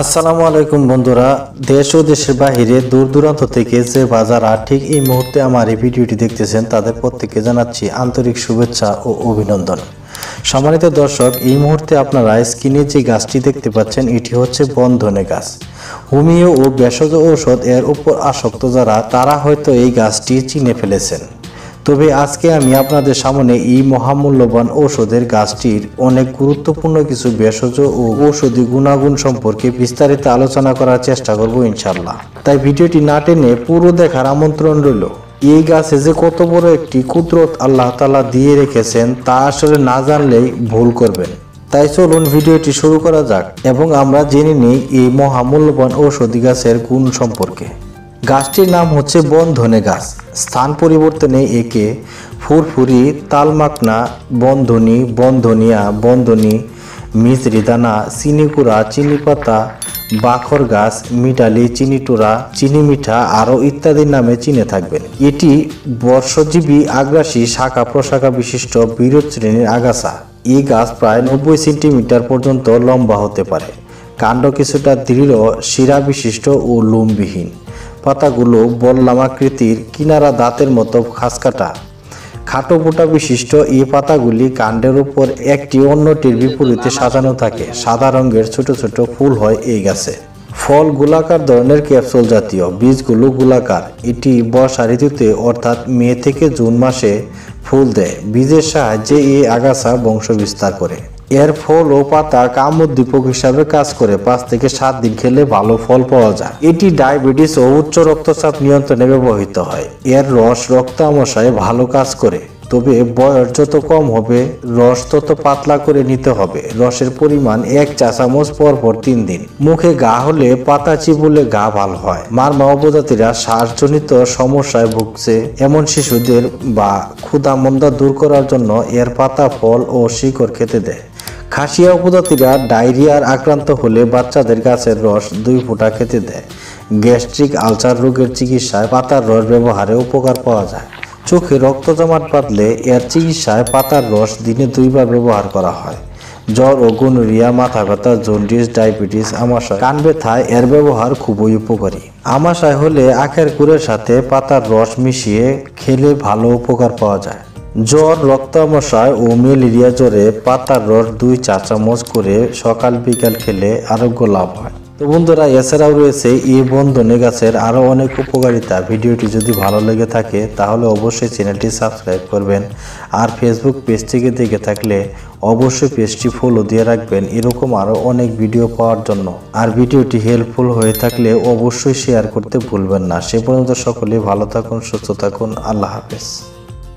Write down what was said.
আসসালামু আলাইকুম বন্ধুরা, দেশ ও দেশের বাহিরে দূর দূরান্ত থেকে যে বাজার ঠিক এই মুহূর্তে আমার এই ভিডিওটি দেখতেছেন তাদের প্রত্যেককে জানাচ্ছি আন্তরিক শুভেচ্ছা ও অভিনন্দন। সম্মানিত দর্শক, এই মুহূর্তে আপনারা স্ক্রিনে যে গাছটি দেখতে পাচ্ছেন এটি হচ্ছে বনধনে গাছ। হোমিও ও ভেষজ ঔষধ এর উপর আসক্ত যারা তারা হয়তো এই গাছটি চিনে ফেলেছেন। তবে আজকে আমি আপনাদের সামনে এই মহামূল্যবান ঔষধের গাছটির অনেক গুরুত্বপূর্ণ কিছু ভেষজ ও ঔষধি গুণাগুণ সম্পর্কে বিস্তারিত আলোচনা করার চেষ্টা করব ইনশাল্লাহ। তাই ভিডিওটি না টেনে পুরো দেখার আমন্ত্রণ রইল। এই গাছে যে কত বড় একটি কুদরত আল্লাহ তাআলা দিয়ে রেখেছেন তা আসলে না জানলেই ভুল করবেন। তাই চলুন ভিডিওটি শুরু করা যাক এবং আমরা জেনে নিই এই মহামূল্যবান ঔষধি গাছের গুণ সম্পর্কে। গাছটির নাম হচ্ছে বনধনে গাছ। স্থান পরিবর্তনে একে ফুরফুরি, তালমাকনা, বনধনি, বনধনিয়া, বনধনি, মিজরিদানা, চিনিকুড়া, চিনিপাতা, বাখর গাছ, মিটালি, চিনিটুরা, চিনিমিঠা আরও ইত্যাদি নামে চিনে থাকবেন। এটি বর্ষজীবী আগ্রাসী শাখা প্রশাখা বিশিষ্ট বিরোধ শ্রেণীর আগাছা। এই গাছ প্রায় 90 সেন্টিমিটার পর্যন্ত লম্বা হতে পারে। কাণ্ড কিছুটা দৃঢ়, শিরা বিশিষ্ট ও লোমবিহীন। পাতাগুলো বল্লামাকৃতির, কিনারা দাঁতের মতো খাসকাটা। খাটো বোটা বিশিষ্ট এই পাতাগুলি কাণ্ডের উপর একটি অন্যটির বিপরীতে সাজানো থাকে। সাদা রঙের ছোট ছোট ফুল হয় এই গাছে। ফল গোলাকার ধরনের ক্যাপসুল জাতীয়, বীজগুলো গোলাকার। এটি বর্ষা ঋতুতে অর্থাৎ মে থেকে জুন মাসে ফুল দেয়। বীজের সাহায্যে এই আগাছা বংশ বিস্তার করে। এর ফল ও পাতা কামোদ্দীপক হিসাবে কাজ করে। 5 থেকে 7 দিন খেলে ভালো ফল পাওয়া যায়। এটি ডায়াবেটিস ও উচ্চ রক্তচাপ নিয়ন্ত্রণে ব্যবহৃত হয়। এর রস রক্ত আমাশয়ে ভালো কাজ করে। তবে বয়স যত কম হবে রস তত পাতলা করে নিতে হবে। রসের পরিমাণ 1 চা চামচ পরপর 3 দিন। মুখে ঘা হলে পাতা চিবুলে ঘা ভালো হয়। মারমা উপজাতিরা শ্বাসজনিত সমস্যায় ভুগছে এমন শিশুদের বা ক্ষুধা-মন্দা দূর করার জন্য এর পাতা, ফল ও শিকড় খেতে দেয়। খাসিয়া উপজাতিরা ডায়রিয়ার আক্রান্ত হলে বাচ্চাদের গাছের রস 2 ফোঁটা খেতে দেয়। গ্যাস্ট্রিক আলসার রোগের চিকিৎসায় পাতার রস ব্যবহারে উপকার পাওয়া যায়। চোখে রক্ত জমাট বাঁধলে এর চিকিৎসায় পাতার রস দিনে 2 বার ব্যবহার করা হয়। জ্বর ও গনোরিয়া, মাথা ব্যথা, জন্ডিস, ডায়াবেটিস, আমাশয়, কান ব্যথায় এর ব্যবহার খুবই উপকারী। আমাশয় হলে আখের গুড়ের সাথে পাতার রস মিশিয়ে খেলে ভালো উপকার পাওয়া যায়। জ্বর, রক্ত আমাশয় ও ম্যালেরিয়া জ্বরে পাতার রস 2 চা চামচ করে সকাল বিকাল খেলে আরোগ্য লাভ হয়। তো বন্ধুরা, এছাড়াও রয়েছে এই বনধনে গাছের আরও অনেক উপকারিতা। ভিডিওটি যদি ভালো লেগে থাকে তাহলে অবশ্যই চ্যানেলটি সাবস্ক্রাইব করবেন। আর ফেসবুক পেজ থেকে দেখে থাকলে অবশ্যই পেজটি ফলো দিয়ে রাখবেন এরকম আরও অনেক ভিডিও পাওয়ার জন্য। আর ভিডিওটি হেল্পফুল হয়ে থাকলে অবশ্যই শেয়ার করতে ভুলবেন না। সে পর্যন্ত সকলে ভালো থাকুন, সুস্থ থাকুন। আল্লাহ হাফেজ।